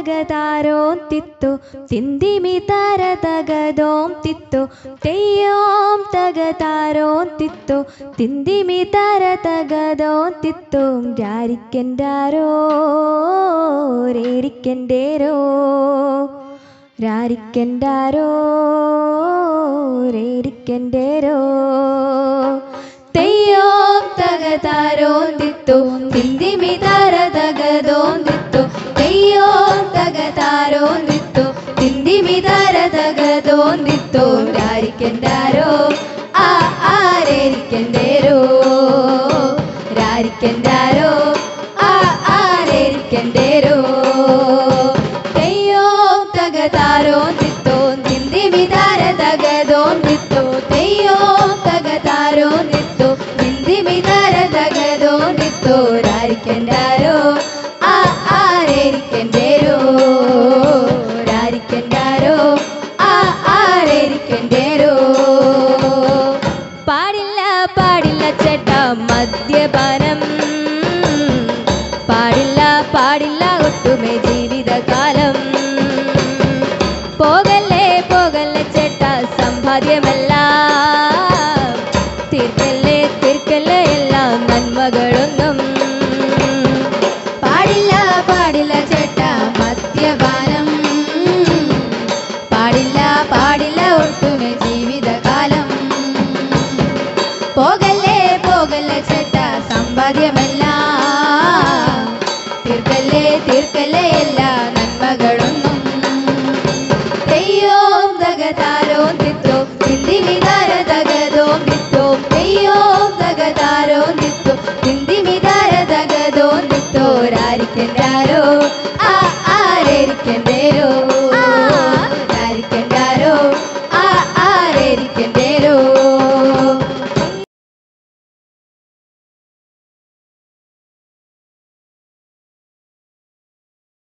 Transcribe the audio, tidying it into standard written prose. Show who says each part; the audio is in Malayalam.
Speaker 1: തകതാരോം തിത്തു തിന്തിമി തര തകതോം തിത്തു തെയ്യോം തകതാരോം തിത്തു തിന്തിമി തര തകതോം തിത്തും രാരിക്കൻ്റാരോ രേരിക്കൻ്റേരോ രാരിക്കൻ്റാരോ രേരിക്കൻ്റേരോ തെയ്യോം തകതാരോം തിത്തു തിന്തിമി തര തകതോം തിത്തു തെയ്യോം തകതാരോം തിത്തു തിന്തിമി തര തകതോം തിത്തു രാരിക്കൻ്റാരോ ആരേരിക്കൻ്റേരോ രാരിക്കൻ്റാരോ ആരേരിക്കൻ്റേരോ തെയ്യോം തകതാരോം തിത്തു തിന്തിമി തര തകതോം തിത്തു തെയ്യോം തകതാരോം തിത്തു തിന്തിമി തര തകതോം തിത്തു രാരിക്കൻ്റാരോ ആരേരിക്കൻ്റേരോ രാരിക്കൻ്റാരോ ആരേരിക്കൻ്റേരോ പാടില്ല പാടില്ല ചേട്ടാ മദ്യപാനം പാടില്ല പാടില്ല ഒട്ടുമേ ജീവിതകാലം പോകല്ലേ പോകല്ലേ ചേട്ടാ സമ്പാദ്യമെല്ലാം തീർക്കല്ലേ തീർക്കല്ലേ എല്ലാം നന്മകളൊന്നും പാടില്ല പാടില്ല ചേട്ടാ മദ്യപാനം പാടില്ല പാടില്ല ഒട്ടുമേ ജീവിതകാലം പോകല്ലേ പോകല്ലേ ചേട്ടാ സമ്പാദ്യമെല്ലാം തീർക്കല്ലേ തീർക്കല്ലേ എല്ലാ നന്മകളൊന്നും തെയ്യോം തകതാരോം തിത്തു തിന്തിമി തര തകതോം തിത്തു തെയ്യോം തകതാരോം തിത്തു തിന്തിമി തര തകതോം തിത്തു രാരിക്കൻ്റാരോ ആരേരിക്കൻ്റേ